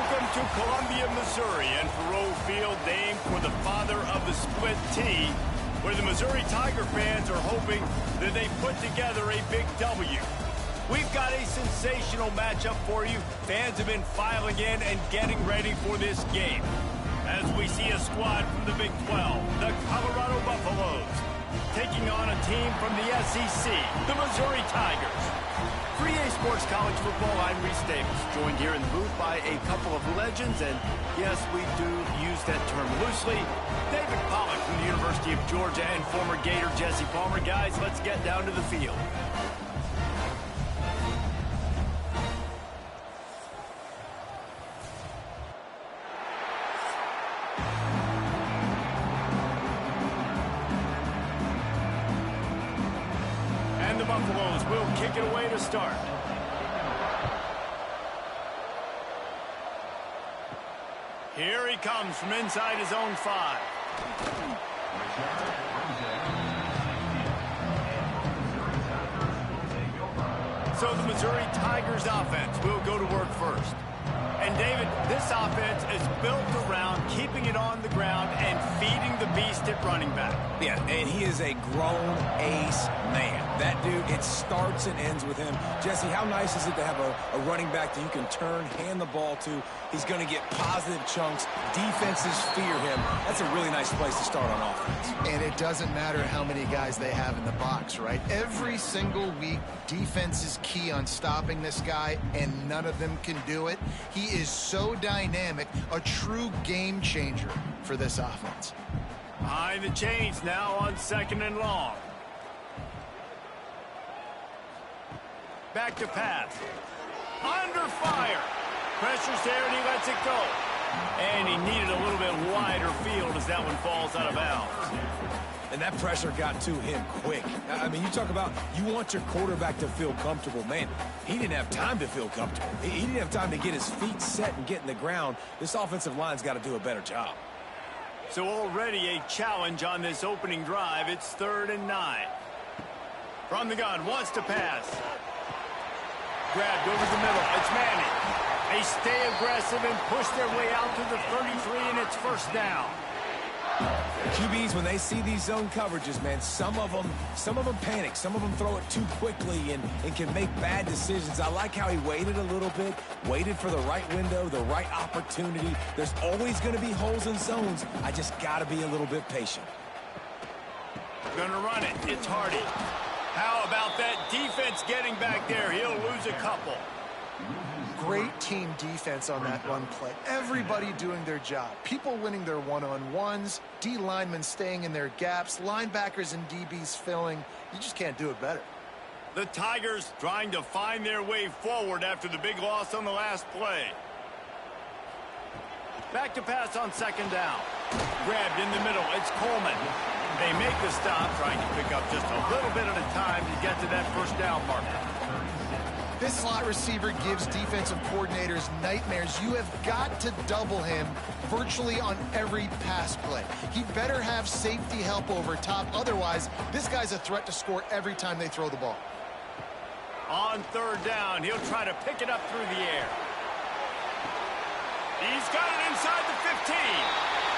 Welcome to Columbia, Missouri, and Faurot Field, named for the father of the split T, where the Missouri Tiger fans are hoping that they put together a big W. We've got a sensational matchup for you. Fans have been filing in and getting ready for this game. As we see a squad from the Big 12, the Colorado Buffaloes, taking on a team from the SEC, the Missouri Tigers. For EA Sports College Football, I'm Reese Davis, joined here in the booth by a couple of legends, and yes, we do use that term loosely. David Pollack from the University of Georgia and former Gator Jesse Palmer. Guys, let's get down to the field. And the Buffaloes will kick it away to start. Here he comes from inside his own 5. So the Missouri Tigers offense will go to work first. And David, this offense is built around keeping it on the ground and feeding the beast at running back. Yeah, and he is a grown ace man. That dude, it starts and ends with him. Jesse, how nice is it to have a running back that you can turn, hand the ball to? He's going to get positive chunks. Defenses fear him. That's a really nice place to start on offense. And it doesn't matter how many guys they have in the box, right? Every single week, defense is key on stopping this guy, and none of them can do it. He is so dynamic, a true game changer for this offense. Behind the chains now on 2nd and long. Back to pass. Under fire. Pressure's there and he lets it go. And he needed a little bit wider field as that one falls out of bounds. And that pressure got to him quick. I mean, you talk about you want your quarterback to feel comfortable. Man, he didn't have time to feel comfortable. He didn't have time to get his feet set and get in the ground. This offensive line's got to do a better job. So already a challenge on this opening drive. It's 3rd and 9. From the gun, wants to pass. Grabbed over the middle. It's Manning. They stay aggressive and push their way out to the 33, and it's 1st down. QBs, when they see these zone coverages, man, some of them panic. Some of them throw it too quickly and can make bad decisions. I like how he waited a little bit, waited for the right window, the right opportunity. There's always going to be holes in zones. I just got to be a little bit patient. Gonna run it. It's Hardy. How about that defense getting back there? He'll lose a couple. Great team defense on that run play. Everybody doing their job. People winning their one-on-ones, D linemen staying in their gaps, linebackers and DBs filling. You just can't do it better. The Tigers trying to find their way forward after the big loss on the last play. Back to pass on 2nd down. Grabbed in the middle. It's Coleman. They make the stop, trying to pick up just a little bit at a time to get to that 1st down marker. This slot receiver gives defensive coordinators nightmares. You have got to double him virtually on every pass play. He better have safety help over top. Otherwise, this guy's a threat to score every time they throw the ball. On 3rd down, he'll try to pick it up through the air. He's got it inside the 15.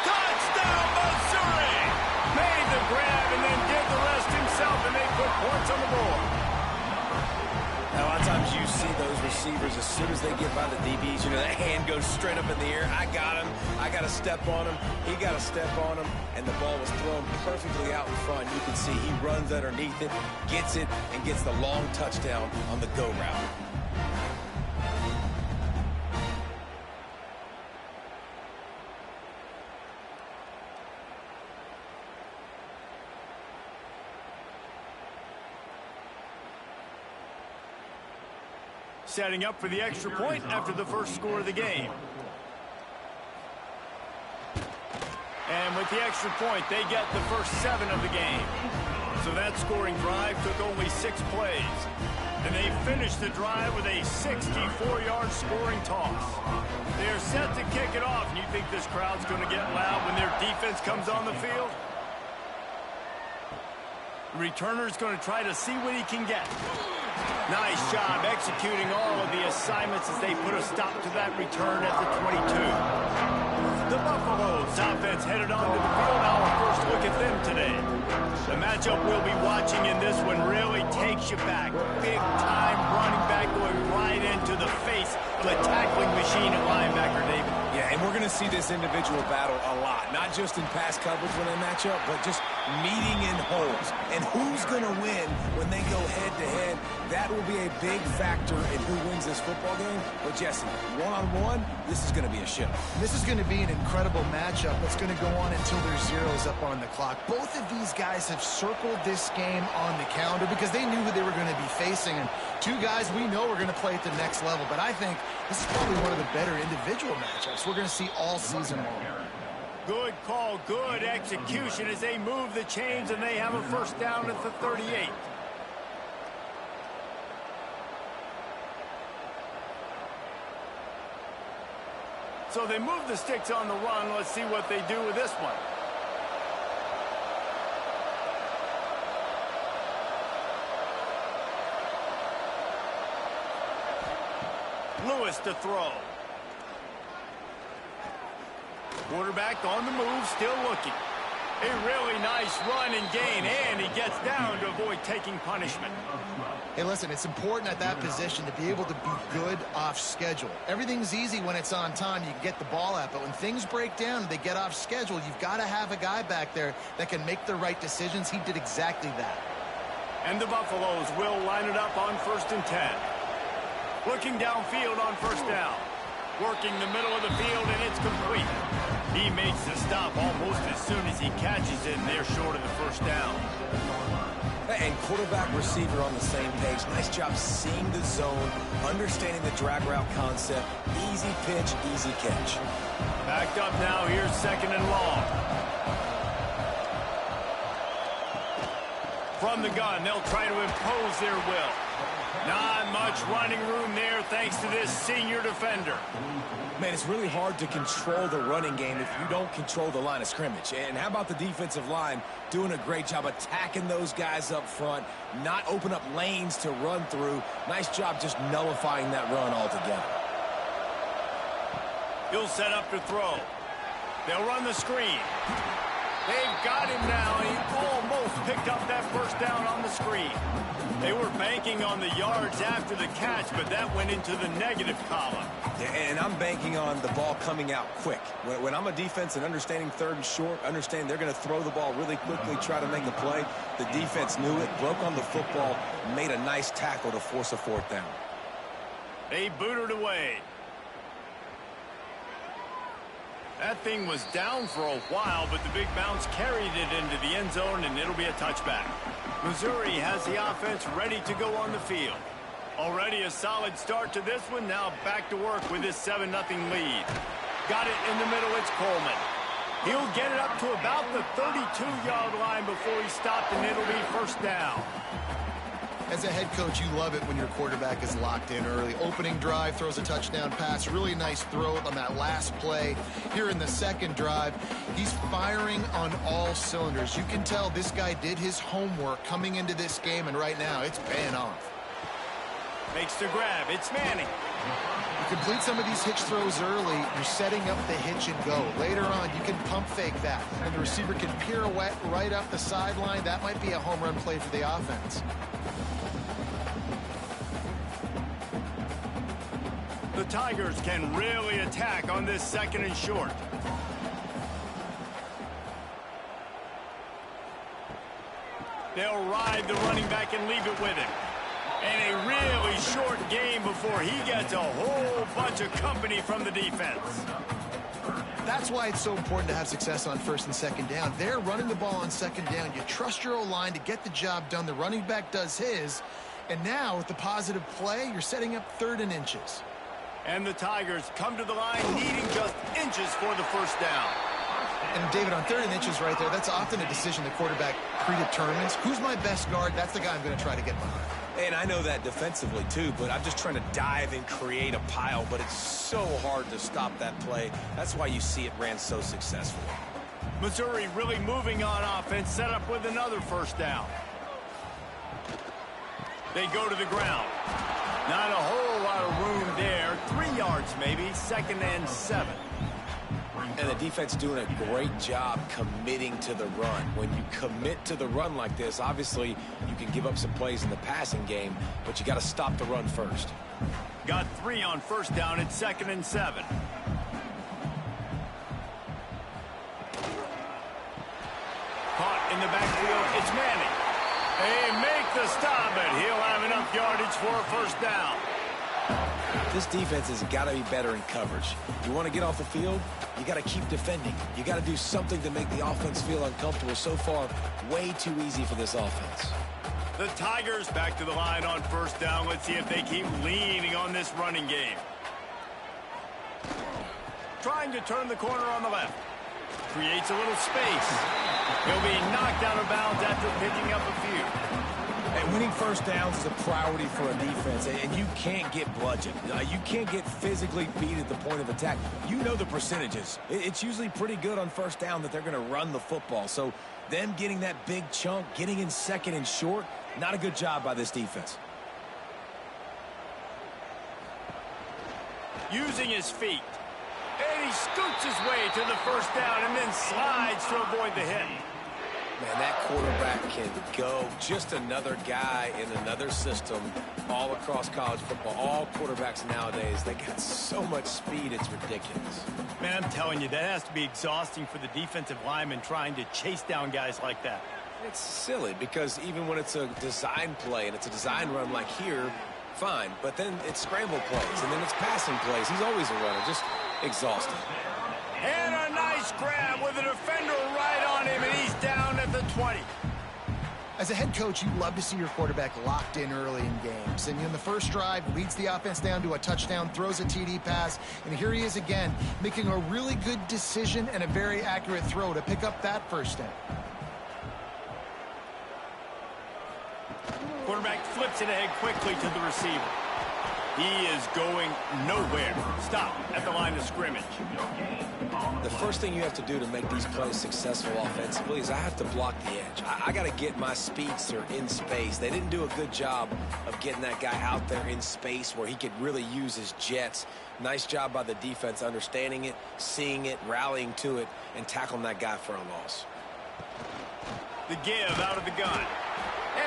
Touchdown, Missouri! Made the grab and then did the rest himself, and they put points on the board. Now, a lot of times you see those receivers, as soon as they get by the DBs, you know, that hand goes straight up in the air. I got him. I got to step on him. He got to step on him. And the ball was thrown perfectly out in front. You can see he runs underneath it, gets it, and gets the long touchdown on the go route. Setting up for the extra point after the 1st score of the game. And with the extra point, they get the first 7 of the game. So that scoring drive took only 6 plays. And they finished the drive with a 64-yard scoring toss. They are set to kick it off. And you think this crowd's going to get loud when their defense comes on the field? The returner's going to try to see what he can get. Nice job executing all of the assignments as they put a stop to that return at the 22. The Buffaloes offense headed onto the field. Our first look at them today. The matchup we'll be watching in this one really takes you back. Big time running back going right into the face of a tackling machine at linebacker, David. Yeah, and we're going to see this individual battle a lot. Not just in pass coverage when they match up, but just meeting in holes. And who's going to win when they go head-to-head? That will be a big factor in who wins this football game. But, Jesse, one-on-one, this is going to be a show. This is going to be an incredible matchup that's going to go on until there's zeros up on the clock. Both of these guys have circled this game on the calendar because they knew who they were going to be facing. And two guys we know are going to play at the next level. But I think this is probably one of the better individual matchups we're going to see all season long. Good call, good execution as they move the chains and they have a first down at the 38. So they move the sticks on the run. Let's see what they do with this one. Lewis to throw. Quarterback on the move, still looking. A really nice run and gain, and he gets down to avoid taking punishment. Hey, listen, it's important at that position to be able to be good off schedule. Everything's easy when it's on time. You can get the ball out, but when things break down and they get off schedule, you've got to have a guy back there that can make the right decisions. He did exactly that. And the Buffaloes will line it up on 1st and 10. Looking downfield on first down. Working the middle of the field, and it's complete. He makes the stop almost as soon as he catches it, and they're short of the first down. And quarterback receiver on the same page. Nice job seeing the zone, understanding the drag route concept. Easy pitch, easy catch. Backed up now. Here's 2nd and long. From the gun, they'll try to impose their will. Not much running room there thanks to this senior defender. Man, it's really hard to control the running game if you don't control the line of scrimmage. And how about the defensive line doing a great job attacking those guys up front, not open up lanes to run through. Nice job just nullifying that run altogether. He'll set up to throw. They'll run the screen. They've got him now. He almost picked up that first down on the screen. They were banking on the yards after the catch, but that went into the negative column. And I'm banking on the ball coming out quick. When I'm a defense and understanding 3rd and short, understand they're going to throw the ball really quickly, try to make a play. The defense knew it, broke on the football, made a nice tackle to force a 4th down. They booted away. That thing was down for a while, but the big bounce carried it into the end zone, and it'll be a touchback. Missouri has the offense ready to go on the field. Already a solid start to this one. Now back to work with this 7-0 lead. Got it in the middle. It's Coleman. He'll get it up to about the 32-yard line before he stopped, and it'll be first down. As a head coach, you love it when your quarterback is locked in early. Opening drive, throws a touchdown pass. Really nice throw on that last play. Here in the 2nd drive, he's firing on all cylinders. You can tell this guy did his homework coming into this game, and right now it's paying off. Makes the grab. It's Manning. You complete some of these hitch throws early, you're setting up the hitch and go. Later on, you can pump fake that, and the receiver can pirouette right up the sideline. That might be a home run play for the offense. The Tigers can really attack on this 2nd and short. They'll ride the running back and leave it with him. And a really short game before he gets a whole bunch of company from the defense. That's why it's so important to have success on 1st and 2nd down. They're running the ball on 2nd down. You trust your O-line to get the job done. The running back does his. And now with the positive play, you're setting up 3rd and inches. And the Tigers come to the line needing just inches for the first down. And David, on 3rd and inches right there, that's often a decision the quarterback predetermines. Who's my best guard? That's the guy I'm going to try to get behind. And I know that defensively too, but I'm just trying to dive and create a pile, but it's so hard to stop that play. That's why you see it ran so successfully. Missouri really moving on offense, set up with another first down. They go to the ground. Not a whole lot of room there. 3 yards maybe, 2nd and 7. And the defense doing a great job committing to the run. When you commit to the run like this, obviously you can give up some plays in the passing game, but you got to stop the run first. Got 3 on 1st down at 2nd and 7. Caught in the backfield, it's Manning. They make the stop, but he'll have enough yardage for a 1st down. This defense has got to be better in coverage. You want to get off the field, you got to keep defending. You got to do something to make the offense feel uncomfortable. So far, way too easy for this offense. The Tigers back to the line on 1st down. Let's see if they keep leaning on this running game. Trying to turn the corner on the left. Creates a little space. He'll be knocked out of bounds after picking up a few. And winning 1st downs is a priority for a defense, and you can't get bludgeoned. You can't get physically beat at the point of attack. You know the percentages. It's usually pretty good on 1st down that they're going to run the football. So them getting that big chunk, getting in 2nd and short, not a good job by this defense. Using his feet. And he scoots his way to the 1st down and then slides to avoid the hit. Man, that quarterback can go. Just another guy in another system all across college football. All quarterbacks nowadays, they got so much speed, it's ridiculous. Man, I'm telling you, that has to be exhausting for the defensive lineman trying to chase down guys like that. It's silly because even when it's a design play and it's a design run like here, fine. But then it's scramble plays and then it's passing plays. He's always a runner, just exhausting. And a nice grab with a defender right on him, and he's down at the 20. As a head coach, you love to see your quarterback locked in early in games. And in the first drive, leads the offense down to a touchdown, throws a TD pass, and here he is again, making a really good decision and a very accurate throw to pick up that 1st down. Quarterback flips it ahead quickly to the receiver. He is going nowhere. Stop at the line of scrimmage. The first thing you have to do to make these plays successful offensively is I have to block the edge. I got to get my speedster in space. They didn't do a good job of getting that guy out there in space where he could really use his jets. Nice job by the defense understanding it, seeing it, rallying to it, and tackling that guy for a loss. The give out of the gun.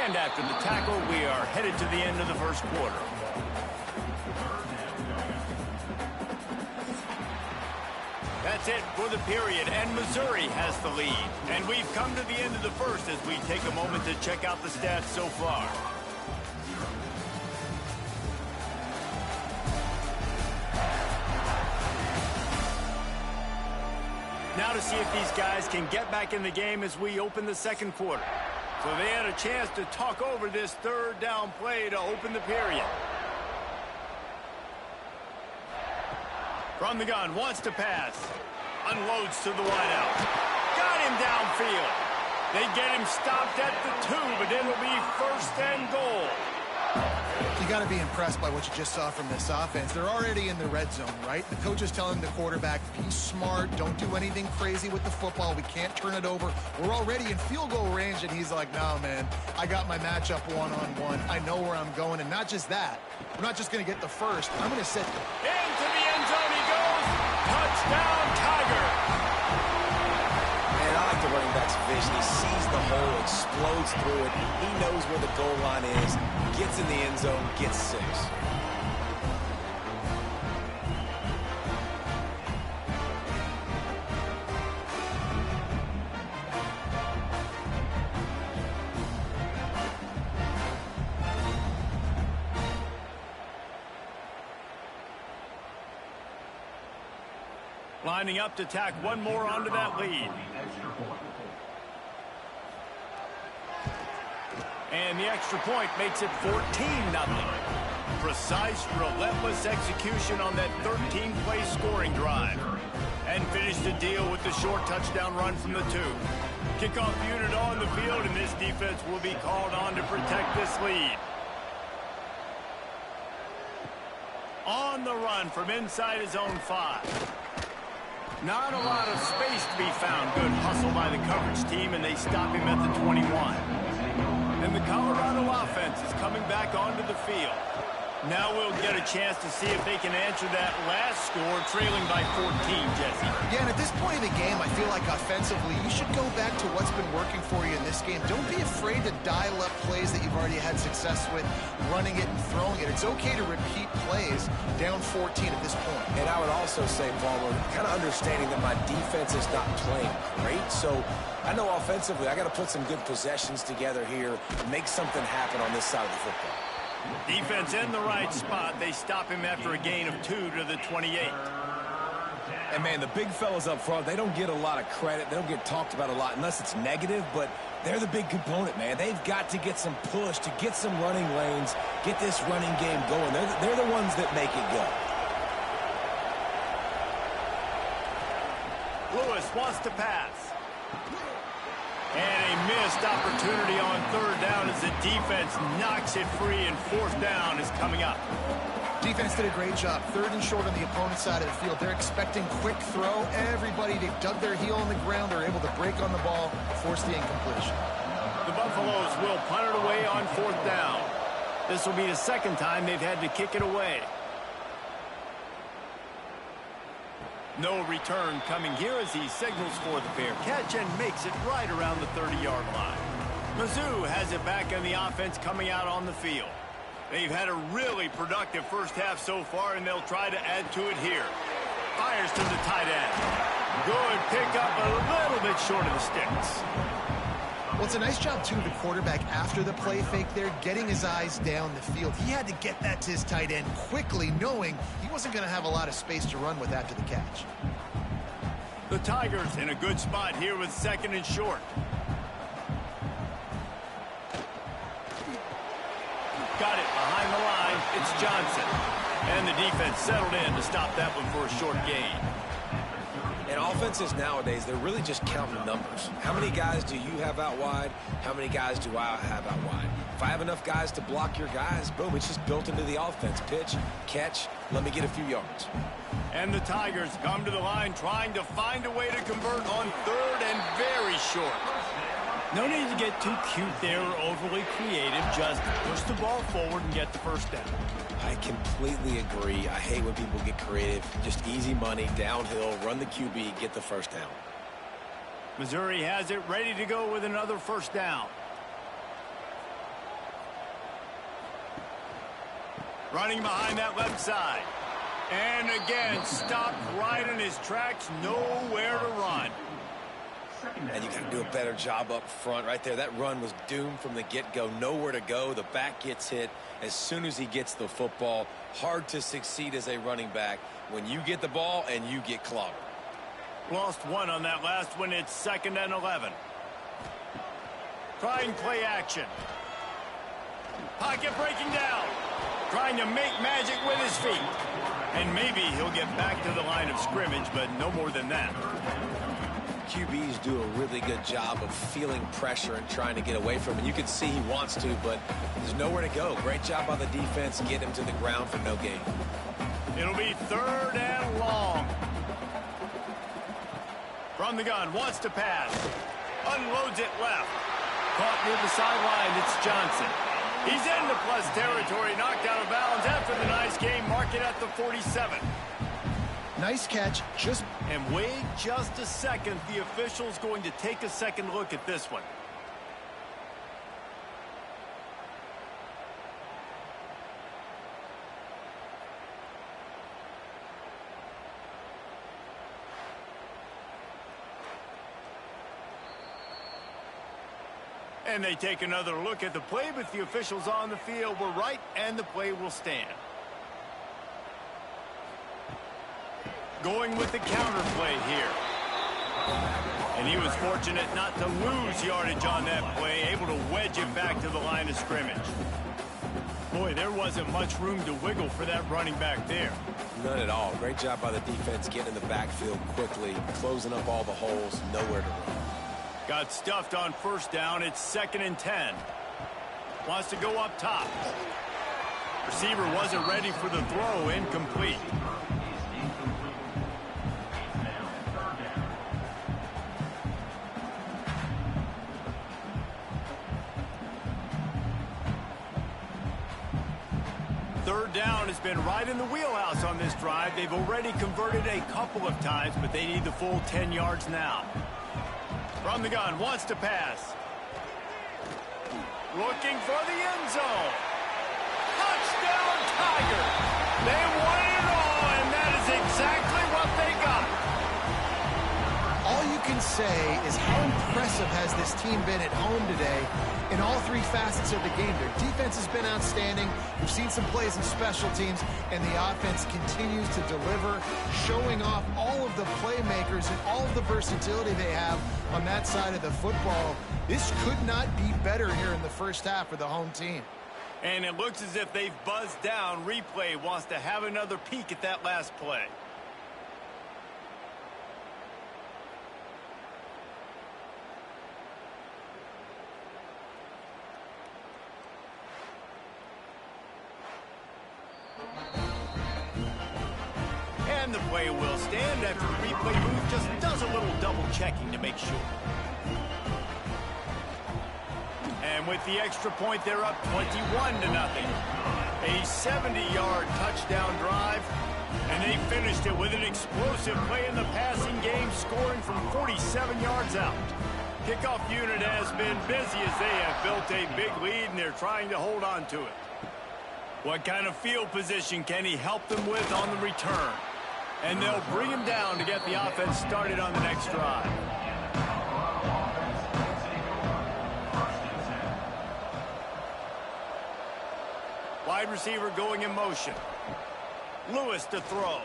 And after the tackle, we are headed to the end of the 1st quarter. That's it for the period, and Missouri has the lead. And we've come to the end of the 1st as we take a moment to check out the stats so far. Now to see if these guys can get back in the game as we open the 2nd quarter. So they had a chance to talk over this 3rd down play to open the period. From the gun, wants to pass. Unloads to the wideout. Got him downfield. They get him stopped at the 2, but it'll be 1st and goal. You got to be impressed by what you just saw from this offense. They're already in the red zone, right? The coach is telling the quarterback, be smart, don't do anything crazy with the football. We can't turn it over. We're already in field goal range, and he's like, no, man, I got my matchup one-on-one. I know where I'm going, and not just that. I'm not just going to get the 1st. I'm going to set into the end zone he goes. Touchdown, Tiger. And I like the running back's vision. He sees the hole, explodes through it. He knows where the goal line is, gets in the end zone, gets 6. Lining up to tack one more onto that lead. And the extra point makes it 14-0. Precise, relentless execution on that 13-play scoring drive. And finish the deal with the short touchdown run from the 2. Kickoff unit on the field, and this defense will be called on to protect this lead. On the run from inside his own 5. Not a lot of space to be found. Good hustle by the coverage team, and they stop him at the 21. And the Colorado offense is coming back onto the field. Now we'll get a chance to see if they can answer that last score, trailing by 14, Jesse. Yeah, and at this point in the game, I feel like offensively, you should go back to what's been working for you in this game. Don't be afraid to dial up plays that you've already had success with, running it and throwing it. It's okay to repeat plays down 14 at this point. And I would also say, Palmer, kind of understanding that my defense is not playing great, so I know offensively I got to put some good possessions together here, make something happen on this side of the football. Defense in the right spot. They stop him after a gain of 2 to the 28. And, man, the big fellas up front, they don't get a lot of credit. They don't get talked about a lot unless it's negative, but they're the big component, man. They've got to get some push, to get some running lanes, get this running game going. They're the ones that make it go. Lewis wants to pass. And a missed opportunity on third down as the defense knocks it free, and fourth down is coming up. Defense did a great job. Third and short on the opponent's side of the field. They're expecting quick throw. Everybody, they dug their heel on the ground. They're able to break on the ball, force the incompletion. The Buffaloes will punt it away on fourth down. This will be the second time they've had to kick it away. No return coming here as he signals for the fair catch and makes it right around the 30-yard line. Mizzou has it back in the offense coming out on the field. They've had a really productive first half so far, and they'll try to add to it here. Fires to the tight end. Good pickup, a little bit short of the sticks. Well, it's a nice job, too, the quarterback after the play fake there, getting his eyes down the field. He had to get that to his tight end quickly, knowing he wasn't going to have a lot of space to run with after the catch. The Tigers in a good spot here with second and short. Got it behind the line. It's Johnson. And the defense settled in to stop that one for a short gain. And offenses nowadays, they're really just counting numbers. How many guys do you have out wide? How many guys do I have out wide? If I have enough guys to block your guys, boom, it's just built into the offense. Pitch, catch, let me get a few yards. And the Tigers come to the line trying to find a way to convert on third and very short. No need to get too cute there or overly creative. Just push the ball forward and get the first down. I completely agree. I hate when people get creative. Just easy money, downhill, run the QB, get the first down. Missouri has it ready to go with another first down. Running behind that left side. And again, stopped right in his tracks, nowhere to run. And you got to do a better job up front right there. That run was doomed from the get-go. Nowhere to go. The back gets hit as soon as he gets the football. Hard to succeed as a running back when you get the ball and you get clobbered. Lost one on that last one. It's 2nd and 11. Trying play action. Pocket breaking down. Trying to make magic with his feet. And maybe he'll get back to the line of scrimmage, but no more than that. QBs do a really good job of feeling pressure and trying to get away from it. You can see he wants to, but there's nowhere to go. Great job by the defense. Get him to the ground for no gain. It'll be 3rd and long. From the gun, wants to pass. Unloads it left. Caught near the sideline, it's Johnson. He's into plus territory, knocked out of bounds after the nice game. Mark it at the 47. Nice catch. And wait just a second. The official's going to take a second look at this one. And they take another look at the play, but the officials on the field were right, and the play will stand. Going with the counter play here. And he was fortunate not to lose yardage on that play, able to wedge it back to the line of scrimmage. Boy, there wasn't much room to wiggle for that running back there. None at all. Great job by the defense getting in the backfield quickly, closing up all the holes, nowhere to run. Got stuffed on first down. It's 2nd and 10. Wants to go up top. Receiver wasn't ready for the throw. Incomplete. Third down has been right in the wheelhouse on this drive. They've already converted a couple of times, but they need the full 10 yards now. From the gun, wants to pass. Looking for the end zone. Touchdown, Tiger. They won it all, and that is exactly what they got. All you can say is how impressive has this team been at home today in all three facets of the game. Their defense has been outstanding. We've seen some plays in special teams, and the offense continues to deliver, showing off all of the playmakers and all of the versatility they have on that side of the football. This could not be better here in the first half for the home team. And it looks as if they've buzzed down. Replay wants to have another peek at that last play. And the play will stand after the replay booth just does a little double checking to make sure. And with the extra point, they're up 21-0. A 70-yard touchdown drive, and they finished it with an explosive play in the passing game, scoring from 47 yards out. Kickoff unit has been busy as they have built a big lead, and they're trying to hold on to it. What kind of field position can he help them with on the return? And they'll bring him down to get the offense started on the next drive. Wide receiver going in motion. Lewis to throw.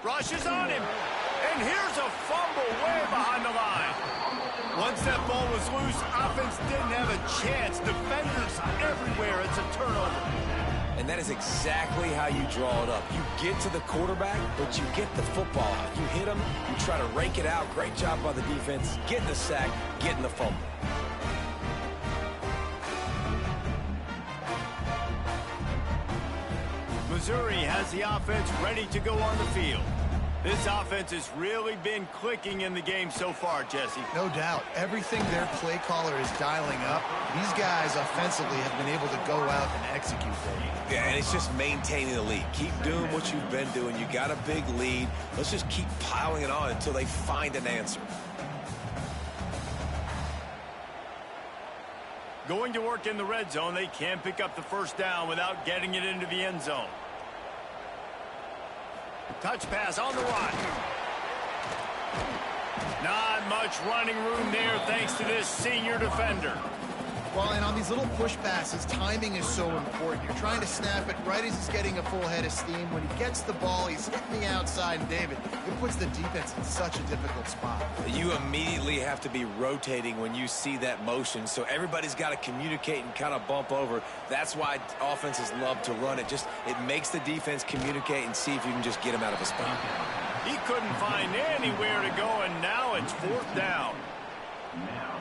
Rushes on him. And here's a fumble way behind the line. Once that ball was loose, offense didn't have a chance. Defenders everywhere. It's a turnover. And that is exactly how you draw it up. You get to the quarterback, but you get the football out. You hit him, you try to rake it out. Great job by the defense. Getting the sack, getting the fumble. Missouri has the offense ready to go on the field. This offense has really been clicking in the game so far, Jesse. No doubt. Everything their play caller is dialing up, these guys offensively have been able to go out and execute there. Yeah, and it's just maintaining the lead. Keep doing what you've been doing. You got a big lead. Let's just keep piling it on until they find an answer. Going to work in the red zone, they can pick up the first down without getting it into the end zone. Touch pass on the run. Not much running room there thanks to this senior defender. Well, and on these little push passes, timing is so important. You're trying to snap it right as he's getting a full head of steam. When he gets the ball, he's hitting the outside, and David, it puts the defense in such a difficult spot. You immediately have to be rotating when you see that motion, so everybody's got to communicate and kind of bump over. That's why offenses love to run it. It makes the defense communicate and see if you can just get him out of a spot. He couldn't find anywhere to go, and now it's fourth down.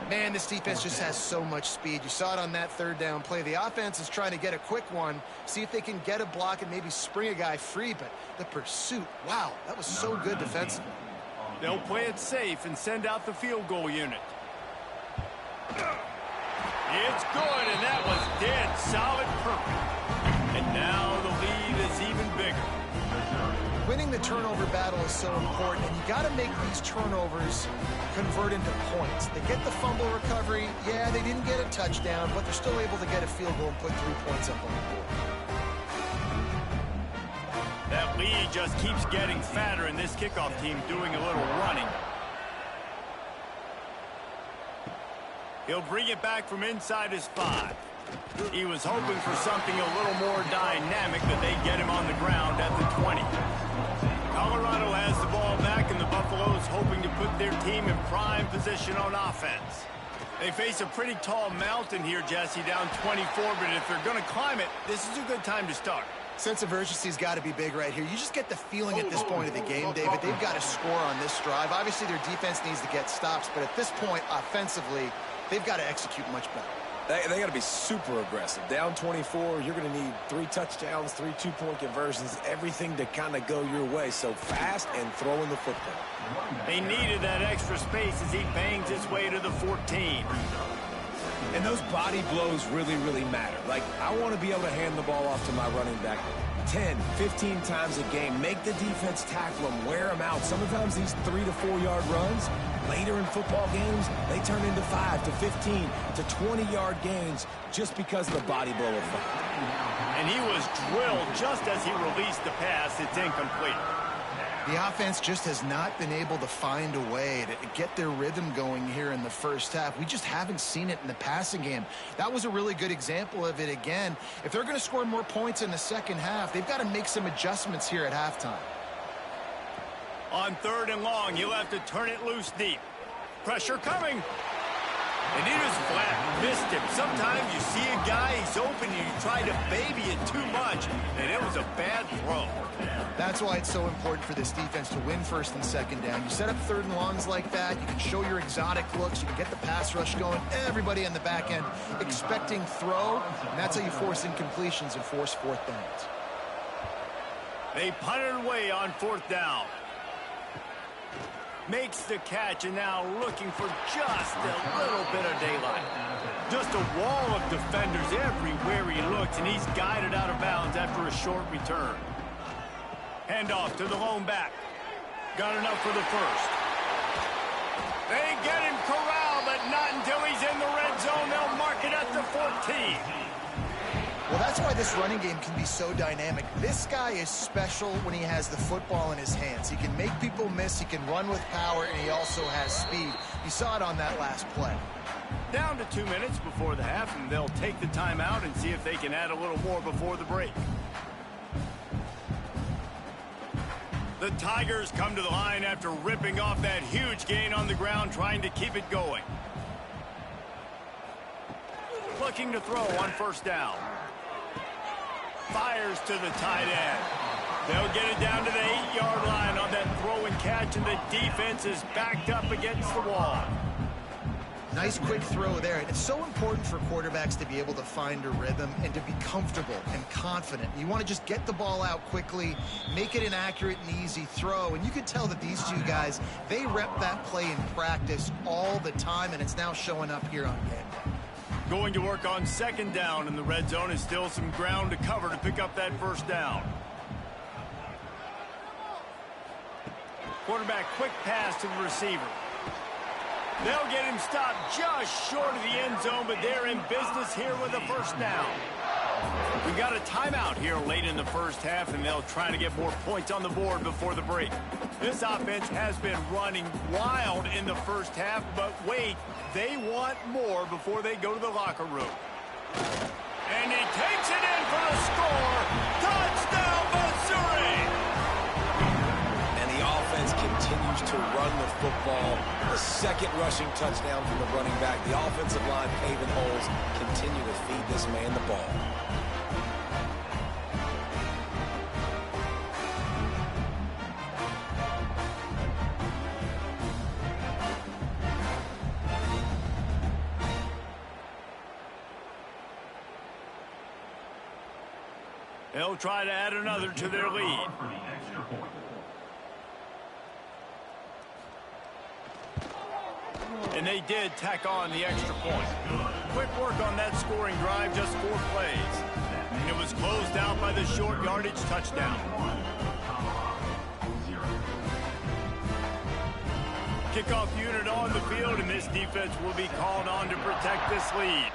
Man, this defense just has so much speed. You saw it on that third down play. The offense is trying to get a quick one, see if they can get a block and maybe spring a guy free, but the pursuit, wow, that was so good defensively. They'll play it safe and send out the field goal unit. It's good, and that was dead solid perfect. And now the lead is even bigger. Winning the turnover battle is so important, and you got to make these turnovers convert into points. They get the fumble recovery. Yeah, they didn't get a touchdown, but they're still able to get a field goal and put 3 points up on the board. That lead just keeps getting fatter, and this kickoff team doing a little running. He'll bring it back from inside his 5. He was hoping for something a little more dynamic, but they get him on the ground at the 20. Colorado has the ball back, and the Buffaloes hoping to put their team in prime position on offense. They face a pretty tall mountain here, Jesse, down 24, but if they're going to climb it, this is a good time to start. Sense of urgency's got to be big right here. You just get the feeling at this point of the game, David, they've got to score on this drive. Obviously, their defense needs to get stops, but at this point, offensively, they've got to execute much better. They got to be super aggressive. Down 24, you're going to need 3 touchdowns, 3 two-point conversions, everything to kind of go your way. So fast and throwing the football. They needed that extra space as he bangs his way to the 14. And those body blows really, really matter. Like, I want to be able to hand the ball off to my running back 10, 15 times a game. Make the defense tackle them, wear them out. Sometimes these 3 to 4 yard runs, later in football games, they turn into 5 to 15 to 20-yard gains just because of the body blow effect. And he was drilled just as he released the pass. It's incomplete. The offense just has not been able to find a way to get their rhythm going here in the first half. We just haven't seen it in the passing game. That was a really good example of it again. If they're going to score more points in the second half, they've got to make some adjustments here at halftime. On 3rd and long, he'll have to turn it loose deep. Pressure coming. And he just flat missed him. Sometimes you see a guy, he's open, and you try to baby it too much, and it was a bad throw. That's why it's so important for this defense to win 1st and 2nd down. You set up 3rd and longs like that, you can show your exotic looks, you can get the pass rush going, everybody on the back end expecting throw, and that's how you force incompletions and force 4th downs. They punted away on 4th down. Makes the catch, and now looking for just a little bit of daylight. Just a wall of defenders everywhere he looks, and he's guided out of bounds after a short return. Handoff to the lone back. Got enough for the first. They get him corralled, but not until he's in the red zone. They'll mark it at the 14. Well, that's why this running game can be so dynamic. This guy is special when he has the football in his hands. He can make people miss, he can run with power, and he also has speed. You saw it on that last play. Down to 2 minutes before the half, and they'll take the timeout and see if they can add a little more before the break. The Tigers come to the line after ripping off that huge gain on the ground, trying to keep it going. Looking to throw on 1st down. Fires to the tight end. They'll get it down to the 8-yard line on that throw and catch, and the defense is backed up against the wall. Nice quick throw there. And it's so important for quarterbacks to be able to find a rhythm and to be comfortable and confident. You want to just get the ball out quickly, make it an accurate and easy throw. And you can tell that these 2 guys, they rep that play in practice all the time, and it's now showing up here on game day. Going to work on 2nd down in the red zone. Is still some ground to cover to pick up that 1st down. Quarterback quick pass to the receiver. They'll get him stopped just short of the end zone, but they're in business here with a 1st down. We got a timeout here late in the first half, and they'll try to get more points on the board before the break. This offense has been running wild in the first half, but wait, they want more before they go to the locker room. And he takes it in for the score. Touchdown, Missouri! And the offense continues to run the football. The 2nd rushing touchdown from the running back. The offensive line paving holes. Continue to feed this man the ball. They'll try to add another to their lead. And they did tack on the extra point. Quick work on that scoring drive, just 4 plays. And it was closed out by the short yardage touchdown. Kickoff unit on the field, and this defense will be called on to protect this lead.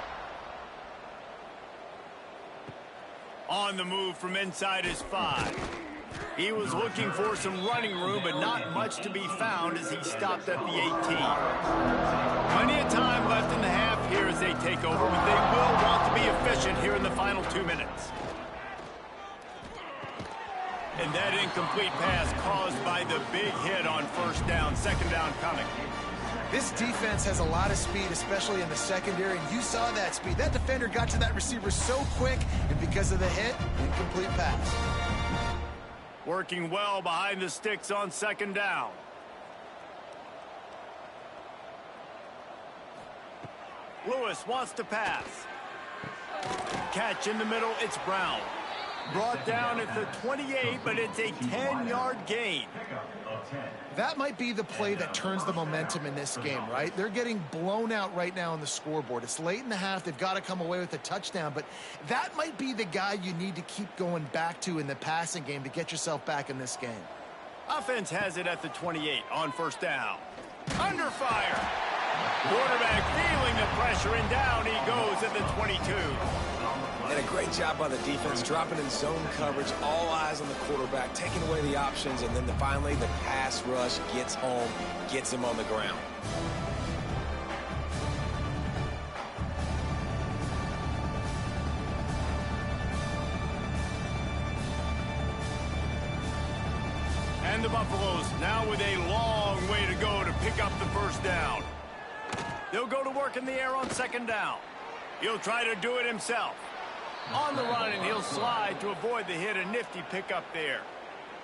On the move from inside his 5. He was looking for some running room, but not much to be found as he stopped at the 18. Plenty of time left in the half here as they take over, but they will want to be efficient here in the final 2 minutes. And that incomplete pass caused by the big hit on 1st down, 2nd down coming. This defense has a lot of speed, especially in the secondary, and you saw that speed. That defender got to that receiver so quick, and because of the hit, incomplete pass. Working well behind the sticks on 2nd down. Lewis wants to pass. Catch in the middle, it's Brown. Brought down at the 28, but it's a 10-yard gain. That might be the play that turns the momentum in this game, right? They're getting blown out right now on the scoreboard. It's late in the half. They've got to come away with a touchdown, but that might be the guy you need to keep going back to in the passing game to get yourself back in this game. Offense has it at the 28 on first down. Under fire. Quarterback feeling the pressure, and down he goes at the 22. And a great job by the defense, dropping in zone coverage, all eyes on the quarterback, taking away the options, and then finally the pass rush gets home, gets him on the ground. And the Buffaloes now with a long way to go to pick up the first down. They'll go to work in the air on second down. He'll try to do it himself. On the run, and he'll slide to avoid the hit. A nifty pickup there.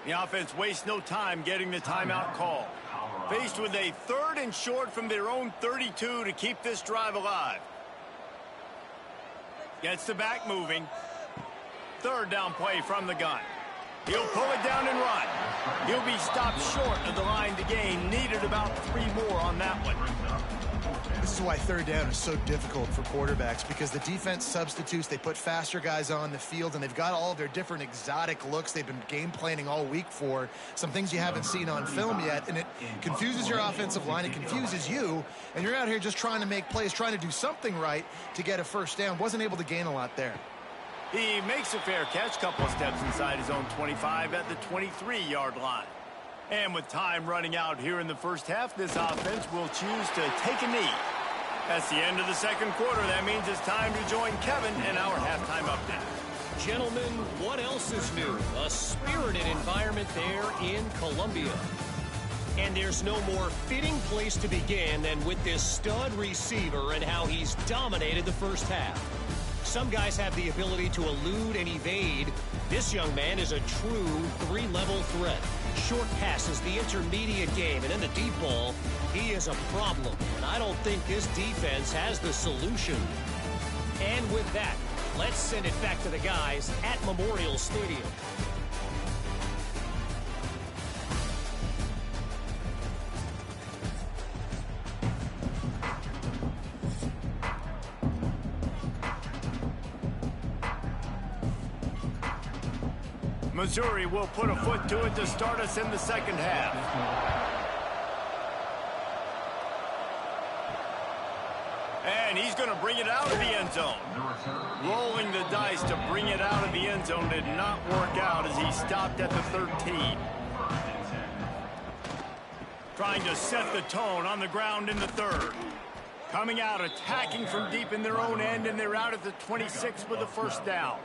The offense wastes no time getting the timeout call. Faced with a 3rd and short from their own 32 to keep this drive alive. Gets the back moving. 3rd down play from the gun. He'll pull it down and run. He'll be stopped short of the line to gain. Needed about 3 more on that one. This is why 3rd down is so difficult for quarterbacks, because the defense substitutes. They put faster guys on the field, and they've got all of their different exotic looks they've been game planning all week for. Some things you haven't seen on film yet, and it confuses your offensive line. It confuses you, and you're out here just trying to make plays, trying to do something right to get a first down. Wasn't able to gain a lot there. He makes a fair catch, couple of steps inside his own 25 at the 23-yard line. And with time running out here in the first half, this offense will choose to take a knee. That's the end of the second quarter. That means it's time to join Kevin in our halftime update. Gentlemen, what else is new? A spirited environment there in Columbia. And there's no more fitting place to begin than with this stud receiver and how he's dominated the first half. Some guys have the ability to elude and evade. This young man is a true 3-level threat. Short passes, the intermediate game, and in the deep ball, he is a problem. And I don't think this defense has the solution. And with that, let's send it back to the guys at Memorial Stadium. Missouri will put a foot to it to start us in the second half. And he's going to bring it out of the end zone. Rolling the dice to bring it out of the end zone did not work out as he stopped at the 13. Trying to set the tone on the ground in the 3rd. Coming out, attacking from deep in their own end, and they're out at the 26 with the first down.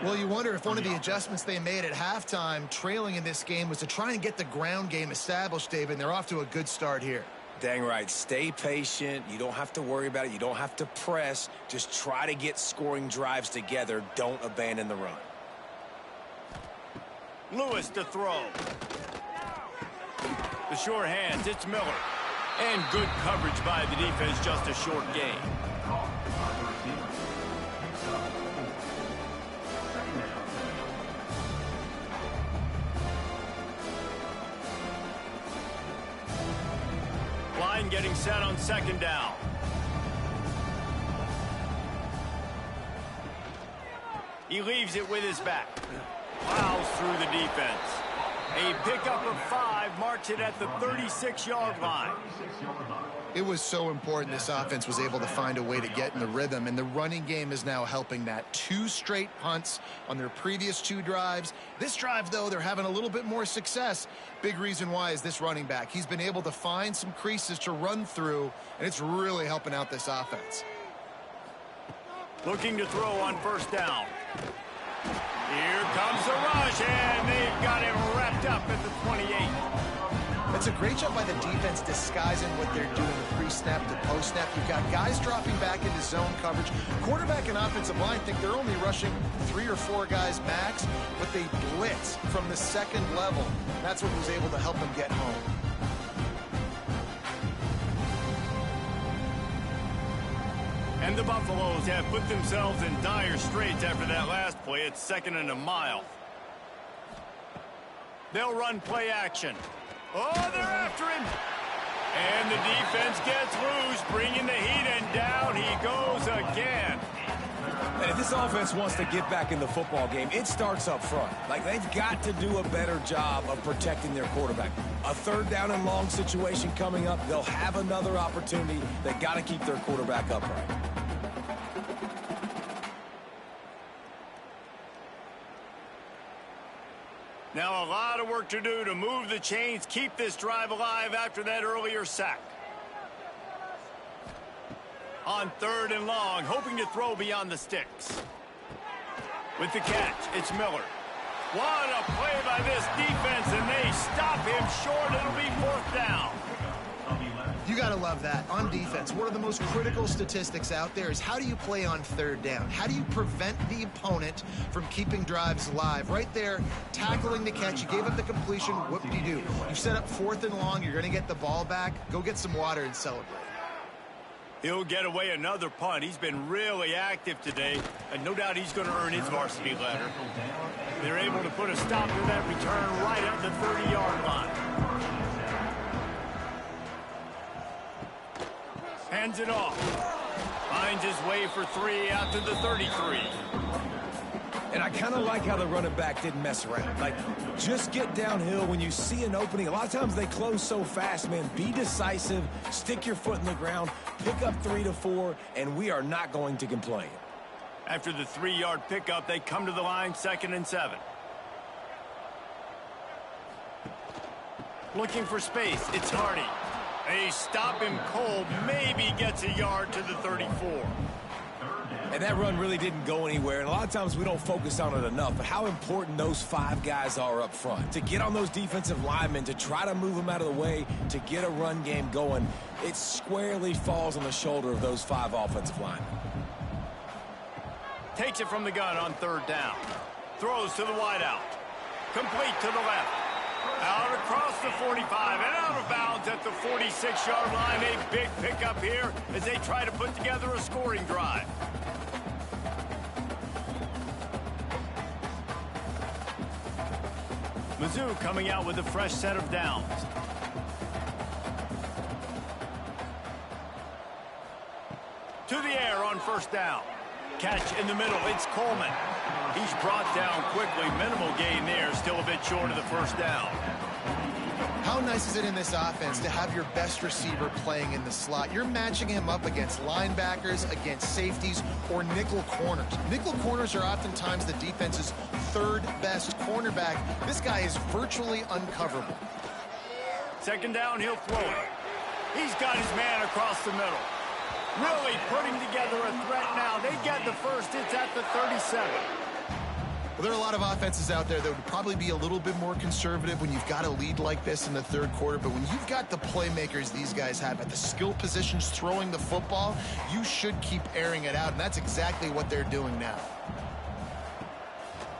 Well, you wonder if one of the adjustments they made at halftime, trailing in this game, was to try and get the ground game established, David, and they're off to a good start here. Dang right. Stay patient. You don't have to worry about it. You don't have to press. Just try to get scoring drives together. Don't abandon the run. Lewis to throw. The sure hands, it's Miller. And good coverage by the defense, just a short gain. Line getting set on second down. He leaves it with his back. Plows through the defense. A pickup of 5 marks it at the 36-yard line. It was so important this offense was able to find a way to get in the rhythm, and the running game is now helping that. 2 straight punts on their previous 2 drives. This drive, though, they're having a little bit more success. Big reason why is this running back. He's been able to find some creases to run through, and it's really helping out this offense. Looking to throw on first down. Here comes the rush, and they've got him wrapped up at the 28. It's a great job by the defense disguising what they're doing pre-snap to post-snap. You've got guys dropping back into zone coverage. Quarterback and offensive line think they're only rushing 3 or 4 guys max, but they blitz from the second level. That's what was able to help them get home. And the Buffaloes have put themselves in dire straits after that last play. It's 2nd and a mile. They'll run play action. Oh, they're after him. And the defense gets loose, bringing the heat, and down he goes again. And if this offense wants to get back in the football game, it starts up front. Like, they've got to do a better job of protecting their quarterback. A 3rd down and long situation coming up, they'll have another opportunity. They got to keep their quarterback upright. Now a lot of work to do to move the chains, keep this drive alive after that earlier sack. On 3rd and long, hoping to throw beyond the sticks. With the catch, it's Miller. What a play by this defense, and they stop him short. It'll be 4th down. You got to love that. On defense, one of the most critical statistics out there is how do you play on 3rd down? How do you prevent the opponent from keeping drives alive? Right there, tackling the catch. You gave up the completion. Whoop-de-doo. You set up 4th and long. You're going to get the ball back. Go get some water and celebrate. He'll get away another punt. He's been really active today, and no doubt he's going to earn his varsity letter. They're able to put a stop to that return right at the 30-yard line. Hands it off. Finds his way for 3 out to the 33. And I kind of like how the running back didn't mess around. Like, just get downhill when you see an opening. A lot of times they close so fast, man. Be decisive, stick your foot in the ground, pick up 3 to 4, and we are not going to complain. After the 3-yard pickup, they come to the line, 2nd and 7. Looking for space, it's Hardy. They stop him cold, maybe gets a yard to the 34. And that run really didn't go anywhere, and a lot of times we don't focus on it enough, but how important those 5 guys are up front. To get on those defensive linemen, to try to move them out of the way, to get a run game going, it squarely falls on the shoulder of those 5 offensive linemen. Takes it from the gun on 3rd down. Throws to the wideout. Complete to the left. Out across the 45 and out of bounds at the 46-yard line. A big pickup here as they try to put together a scoring drive. Mizzou coming out with a fresh set of downs. To the air on 1st down. Catch in the middle. It's Coleman. He's brought down quickly. Minimal gain there. Still a bit short of the 1st down. How nice is it in this offense to have your best receiver playing in the slot? You're matching him up against linebackers, against safeties, or nickel corners. Nickel corners are oftentimes the defense's 3rd best cornerback. This guy is virtually uncoverable. 2nd down, he'll throw it. He's got his man across the middle. Really putting together a threat now. They get the first. It's at the 37. Well, there are a lot of offenses out there that would probably be a little bit more conservative when you've got a lead like this in the 3rd quarter. But when you've got the playmakers these guys have at the skill positions throwing the football, you should keep airing it out. And that's exactly what they're doing now.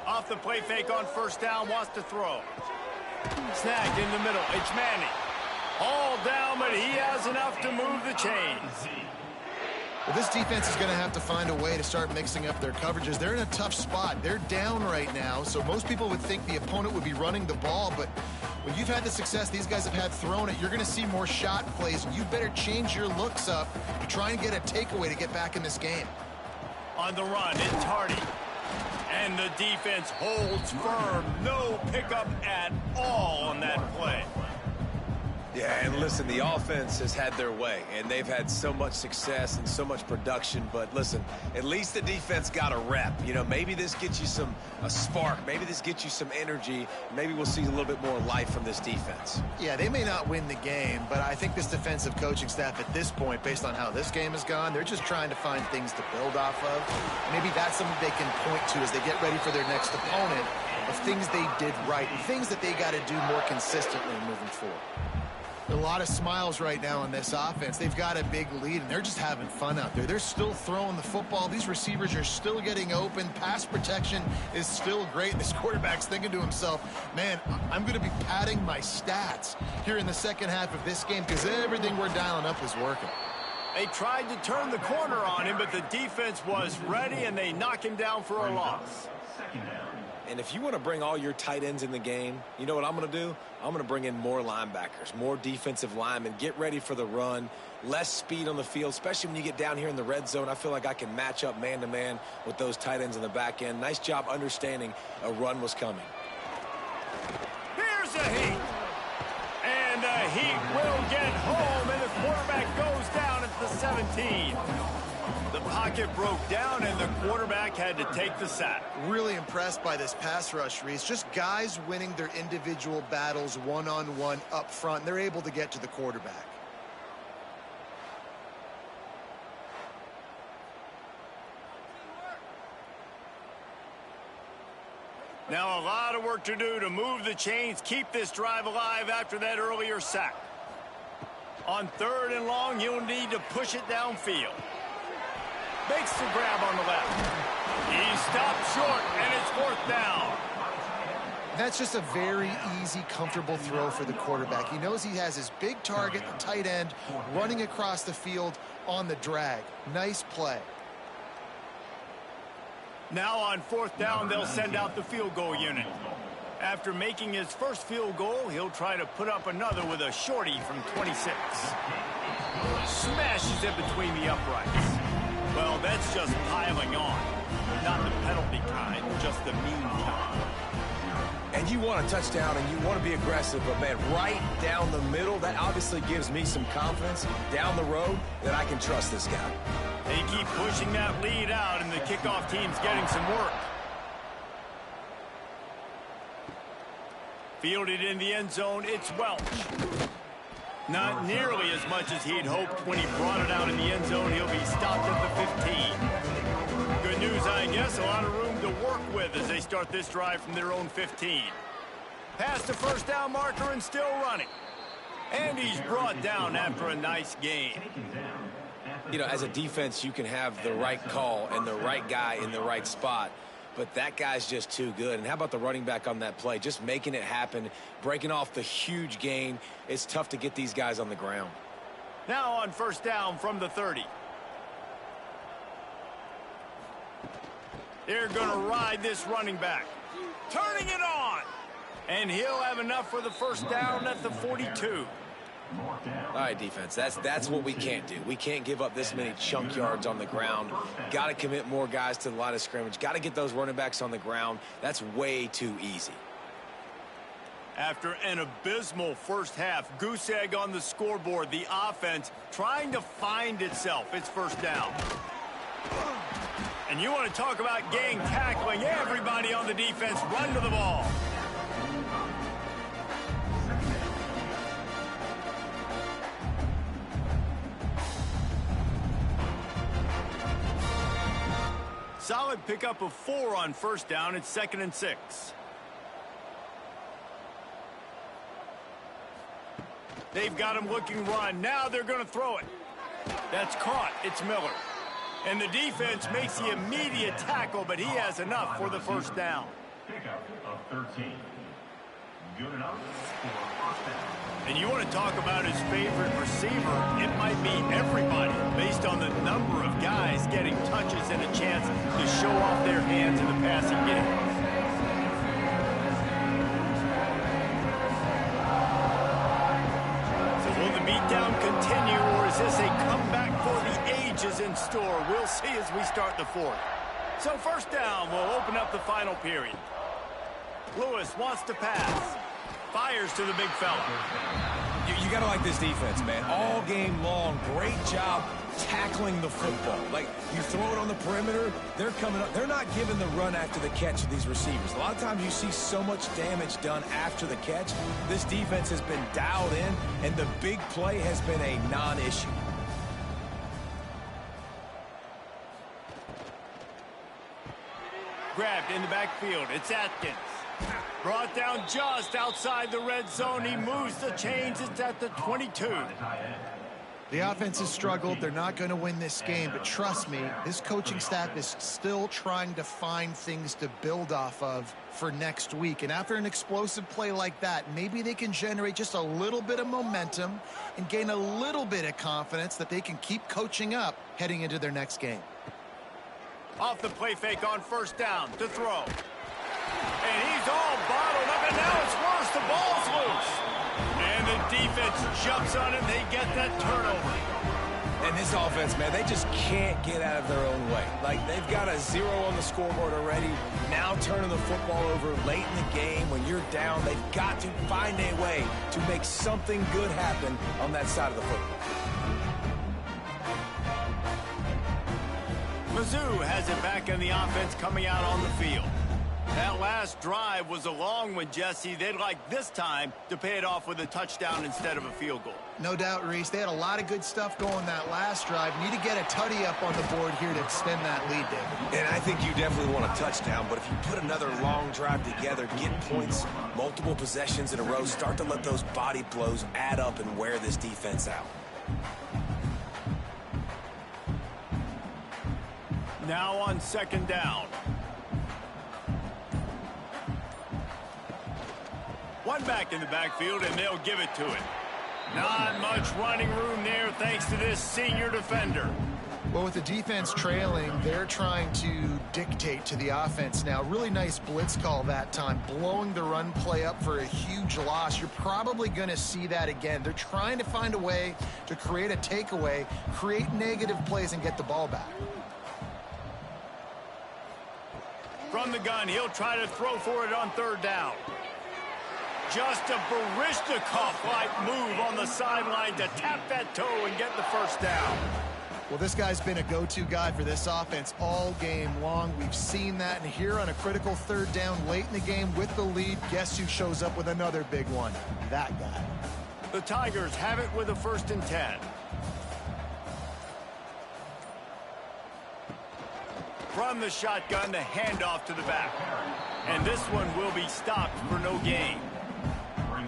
Off the play fake on 1st down, wants to throw. Snagged in the middle. It's Manning. All down, but he has enough to move the chains. Well, this defense is going to have to find a way to start mixing up their coverages. They're in a tough spot. They're down right now, so most people would think the opponent would be running the ball, but when you've had the success these guys have had throwing it, you're going to see more shot plays. You better change your looks up to try and get a takeaway to get back in this game. On the run, it's Hardy. And the defense holds firm. No pickup at all on that play. Yeah, and listen, the offense has had their way, and they've had so much success and so much production. But listen, at least the defense got a rep. You know, maybe this gets you a spark. Maybe this gets you some energy. Maybe we'll see a little bit more life from this defense. Yeah, they may not win the game, but I think this defensive coaching staff at this point, based on how this game has gone, they're just trying to find things to build off of. Maybe that's something they can point to as they get ready for their next opponent of things they did right and things that they got to do more consistently moving forward. A lot of smiles right now on this offense. They've got a big lead, and they're just having fun out there. They're still throwing the football. These receivers are still getting open. Pass protection is still great. This quarterback's thinking to himself, man, I'm going to be padding my stats here in the second half of this game because everything we're dialing up is working. They tried to turn the corner on him, but the defense was ready, and they knock him down for a loss. And if you want to bring all your tight ends in the game, you know what I'm going to do? I'm going to bring in more linebackers, more defensive linemen, get ready for the run, less speed on the field, especially when you get down here in the red zone. I feel like I can match up man-to-man with those tight ends in the back end. Nice job understanding a run was coming. Here's a heat. And the Heat will get home, and the quarterback goes down at the 17. The pocket broke down, and the quarterback had to take the sack. Really impressed by this pass rush, Reese. Just guys winning their individual battles one-on-one up front. They're able to get to the quarterback. Now a lot of work to do to move the chains, keep this drive alive after that earlier sack. On 3rd and long, he'll need to push it downfield. Makes the grab on the left. He stopped short, and it's 4th down. That's just a very easy, comfortable throw for the quarterback. He knows he has his big target, the tight end, running across the field on the drag. Nice play. Now on 4th down, they'll send out the field goal unit. After making his first field goal, he'll try to put up another with a shorty from 26. Smashes it between the uprights. Well, that's just piling on. Not the penalty kind, just the mean kind. And you want a touchdown and you want to be aggressive, but man, right down the middle, that obviously gives me some confidence down the road that I can trust this guy. They keep pushing that lead out, and the kickoff team's getting some work. Fielded in the end zone, it's Welch. Not nearly as much as he'd hoped when he brought it out in the end zone. He'll be stopped at the 15. Good news, I guess, a lot of room to work with as they start this drive from their own 15. Past the 1st down marker and still running. And he's brought down after a nice gain. You know, as a defense, you can have the right call and the right guy in the right spot, but that guy's just too good. And how about the running back on that play? Just making it happen, breaking off the huge gain. It's tough to get these guys on the ground. Now on 1st down from the 30. They're going to ride this running back. Turning it on. And he'll have enough for the 1st down at the 42. All right, defense, that's what we can't do. We can't give up this many chunk yards on the ground. Got to commit more guys to the line of scrimmage. Got to get those running backs on the ground. That's way too easy. After an abysmal first half, goose egg on the scoreboard, the offense trying to find itself. It's 1st down. And you want to talk about gang tackling. Everybody on the defense run to the ball. Solid pickup of 4 on 1st down. It's 2nd and 6. They've got him looking run. Now they're going to throw it. That's caught. It's Miller. And the defense makes the immediate tackle, but he has enough for the 1st down. Pickup of 13. Good enough for 1st down. And you want to talk about his favorite receiver, it might be everybody, based on the number of guys getting touches and a chance to show off their hands in the passing game. So will the beatdown continue, or is this a comeback for the ages in store? We'll see as we start the 4th. So 1st down will open up the final period. Lewis wants to pass. Fires to the big fella. You got to like this defense, man. All game long, great job tackling the football. Like, you throw it on the perimeter, they're coming up. They're not giving the run after the catch to these receivers. A lot of times you see so much damage done after the catch. This defense has been dialed in, and the big play has been a non-issue. Grabbed in the backfield. It's Atkins. Brought down just outside the red zone. He moves the chains. It's at the 22. The offense has struggled. They're not going to win this game, but trust me, this coaching staff is still trying to find things to build off of for next week. And after an explosive play like that, maybe they can generate just a little bit of momentum and gain a little bit of confidence that they can keep coaching up heading into their next game. Off the play fake on first down to throw. And he's all bottled up, and now it's worse. The ball's loose. And the defense jumps on him. They get that turnover. And this offense, man, they just can't get out of their own way. Like, they've got a 0 on the scoreboard already. Now turning the football over late in the game when you're down. They've got to find a way to make something good happen on that side of the football. Mizzou has it back in the offense coming out on the field. That last drive was a long one, Jesse. They'd like this time to pay it off with a touchdown instead of a field goal. No doubt, Reese. They had a lot of good stuff going that last drive. Need to get a tutty up on the board here to extend that lead, David. And I think you definitely want a touchdown, but if you put another long drive together, get points, multiple possessions in a row, start to let those body blows add up and wear this defense out. Now on second down. One back in the backfield, and they'll give it to it. Not much running room there thanks to this senior defender. Well, with the defense trailing, they're trying to dictate to the offense now. Really nice blitz call that time, blowing the run play up for a huge loss. You're probably going to see that again. They're trying to find a way to create a takeaway, create negative plays, and get the ball back. From the gun, he'll try to throw for it on third down. Just a Barishnikov-like move on the sideline to tap that toe and get the first down. Well, this guy's been a go-to guy for this offense all game long. We've seen that, and here on a critical third down late in the game with the lead, guess who shows up with another big one? That guy. The Tigers have it with a 1st and 10. From the shotgun, the handoff to the back. And this one will be stopped for no gain.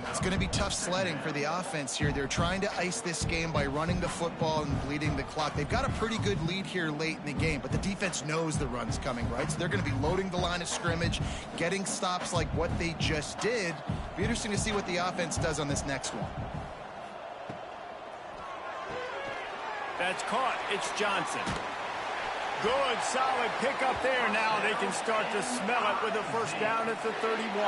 It's going to be tough sledding for the offense here. They're trying to ice this game by running the football and bleeding the clock. They've got a pretty good lead here late in the game, but the defense knows the run's coming, right? So they're going to be loading the line of scrimmage, getting stops like what they just did. Be interesting to see what the offense does on this next one. That's caught. It's Johnson. Good, solid pickup there. Now they can start to smell it with a first down at the 31.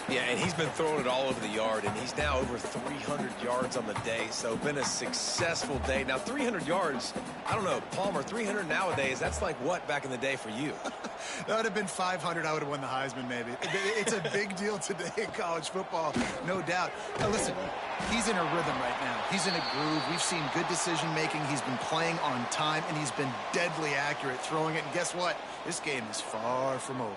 Yeah, and he's been throwing it all over the yard, and he's now over 300 yards on the day, so been a successful day. Now, 300 yards, I don't know, Palmer, 300 nowadays, that's like what back in the day for you? That would have been 500. I would have won the Heisman, maybe. It's a big deal today in college football, no doubt. Now, listen, he's in a rhythm right now. He's in a groove. We've seen good decision-making. He's been playing on time, and he's been deadly accurate throwing it. And guess what? This game is far from over.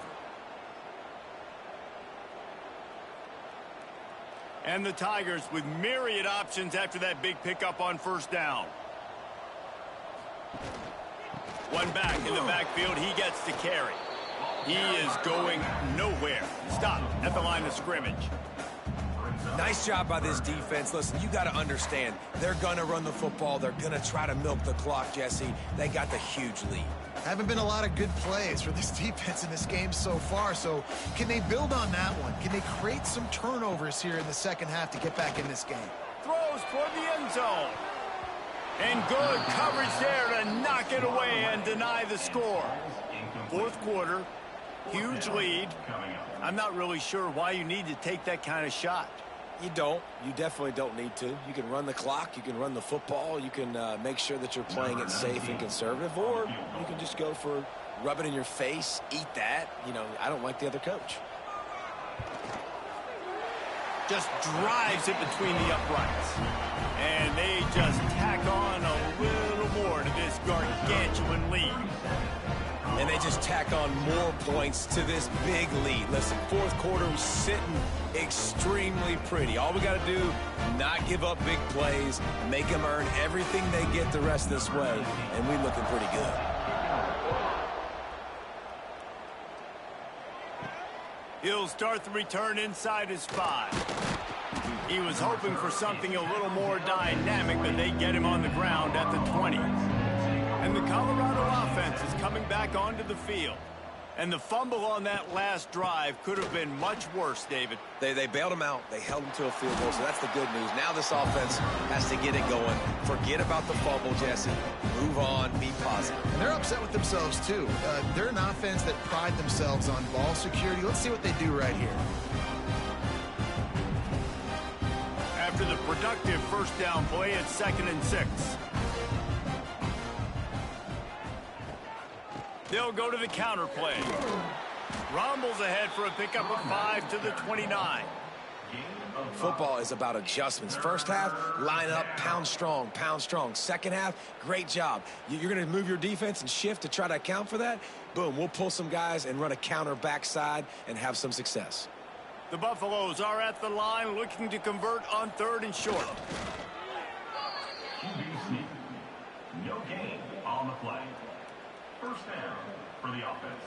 And the Tigers with myriad options after that big pickup on first down. One back in the backfield. He gets to carry. He is going nowhere. Stop at the line of scrimmage. Nice job by this defense. Listen, you got to understand, they're going to run the football. They're going to try to milk the clock, Jesse. They got the huge lead. Haven't been a lot of good plays for this defense in this game so far, so can they build on that one? Can they create some turnovers here in the second half to get back in this game? Throws toward the end zone. And good coverage there to knock it away and deny the score. Fourth quarter, huge lead. I'm not really sure why you need to take that kind of shot. You don't. You definitely don't need to. You can run the clock. You can run the football. You can make sure that you're playing it safe and conservative. Or you can just go for rub it in your face, eat that. You know, I don't like the other coach. Just drives it between the uprights. And they just tack on a little more to this gargantuan lead. And they just tack on more points to this big lead. Listen, fourth quarter was sitting extremely pretty. All we got to do, not give up big plays, make them earn everything they get the rest of this way, and we're looking pretty good. He'll start the return inside his 5. He was hoping for something a little more dynamic, but they get him on the ground at the 20. And the Colorado offense is coming back onto the field. And the fumble on that last drive could have been much worse, David. They bailed him out. They held him to a field goal, so that's the good news. Now this offense has to get it going. Forget about the fumble, Jesse. Move on. Be positive. And they're upset with themselves, too. They're an offense that pride themselves on ball security. Let's see what they do right here. After the productive first down play, it's 2nd and 6. They'll go to the counter play. Rumbles ahead for a pickup of 5 to the 29. Football is about adjustments. First half, line up, pound strong, pound strong. Second half, great job. You're going to move your defense and shift to try to account for that. Boom, we'll pull some guys and run a counter backside and have some success. The Buffaloes are at the line looking to convert on 3rd and short. QB sneak. No gain on the play. First down for the offense.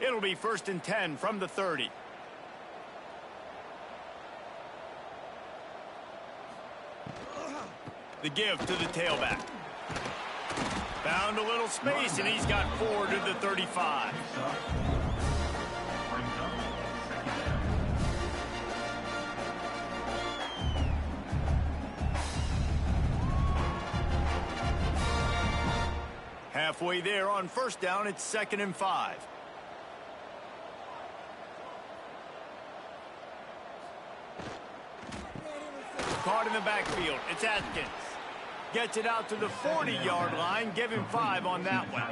It'll be 1st and 10 from the 30. The give to the tailback. Found a little space, and he's got 4 to the 35. Halfway there on first down, it's 2nd and 5. Caught in the backfield. It's Atkins. Gets it out to the 40-yard line. Give him 5 on that one.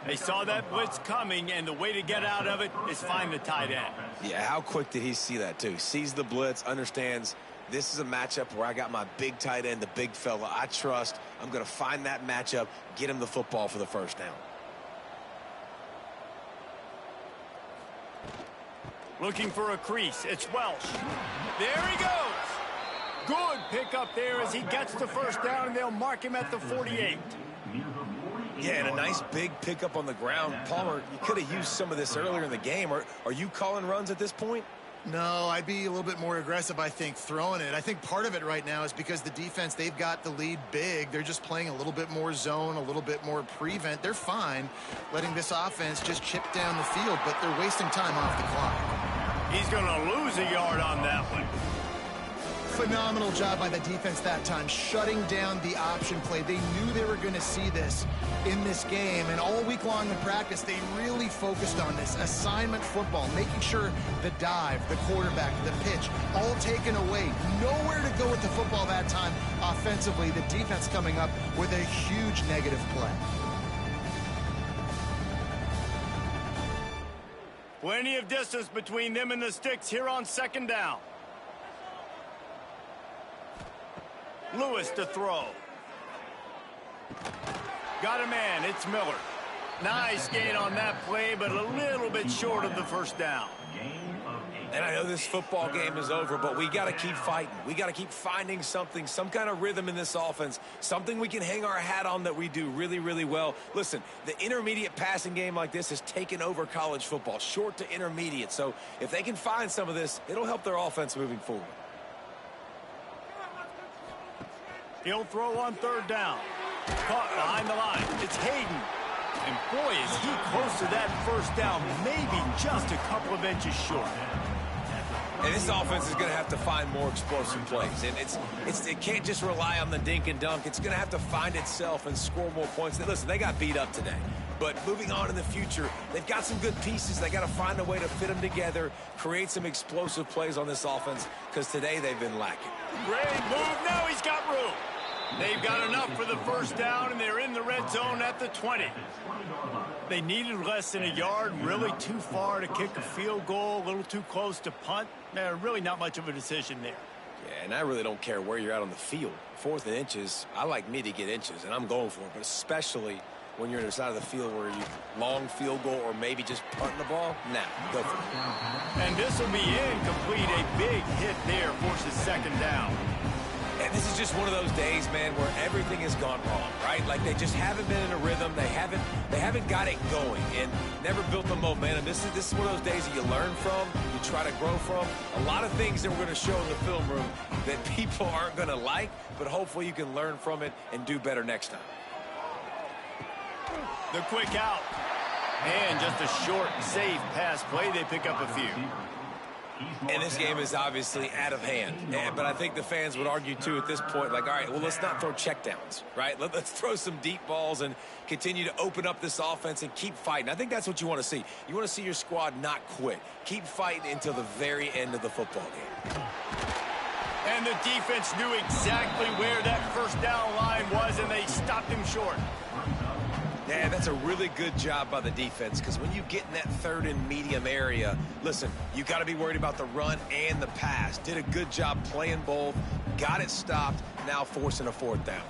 They saw that blitz coming, and the way to get out of it is find the tight end. Yeah, how quick did he see that, too? Sees the blitz, understands this is a matchup where I got my big tight end, the big fella I trust. I'm going to find that matchup, get him the football for the first down. Looking for a crease. It's Welsh. There he goes. Good pickup there as he gets the first down, and they'll mark him at the 48. Yeah, and a nice big pickup on the ground. Palmer, you could have used some of this earlier in the game. Are you calling runs at this point? No, I'd be a little bit more aggressive, I think, throwing it. I think part of it right now is because the defense, they've got the lead big. They're just playing a little bit more zone, a little bit more prevent. They're fine letting this offense just chip down the field, but they're wasting time off the clock. He's going to lose a yard on that one. Phenomenal job by the defense that time, shutting down the option play. They knew they were going to see this in this game, and all week long in practice, they really focused on this assignment football, making sure the dive, the quarterback, the pitch, all taken away. Nowhere to go with the football that time offensively. The defense coming up with a huge negative play. Plenty of distance between them and the sticks here on 2nd down. Lewis to throw. Got a man. It's Miller. Nice gain on that play, but a little bit short of the first down. And I know this football game is over, but we got to keep fighting. We got to keep finding something, some kind of rhythm in this offense, something we can hang our hat on that we do really, really well. Listen, the intermediate passing game like this has taken over college football, short to intermediate. So if they can find some of this, it'll help their offense moving forward. He'll throw on 3rd down. Caught behind the line. It's Hayden. And boy, is he close to that first down, maybe just a couple of inches short. And this offense is going to have to find more explosive plays. And it can't just rely on the dink and dunk. It's going to have to find itself and score more points. Listen, they got beat up today. But moving on in the future, they've got some good pieces. They got to find a way to fit them together, create some explosive plays on this offense, because today they've been lacking. Great move. Now he's got room. They've got enough for the first down, and they're in the red zone at the 20. They needed less than a yard, really too far to kick a field goal, a little too close to punt. Really not much of a decision there. Yeah, and I really don't care where you're at on the field. 4th and inches, I like me to get inches, and I'm going for it, but especially when you're on the side of the field where you long field goal or maybe just punting the ball, go for it. And this will be incomplete. A big hit there forces 2nd down. this is just one of those days, man, where everything has gone wrong, right? Like they just haven't been in a rhythm. They haven't got it going and never built the momentum. This is one of those days that you learn from, you try to grow from. A lot of things that we're going to show in the film room that people aren't going to like, but hopefully you can learn from it and do better next time. The quick out. And just a short, safe pass play. They pick up a few. And this game is obviously out of hand. But I think the fans would argue, too, at this point, like, all right, well, let's not throw checkdowns, right? Let's throw some deep balls and continue to open up this offense and keep fighting. I think that's what you want to see. You want to see your squad not quit. Keep fighting until the very end of the football game. And the defense knew exactly where that first down line was, and they stopped him short. Yeah, that's a really good job by the defense, because when you get in that third and medium area, listen, you got to be worried about the run and the pass. Did a good job playing both, got it stopped, now forcing a fourth down.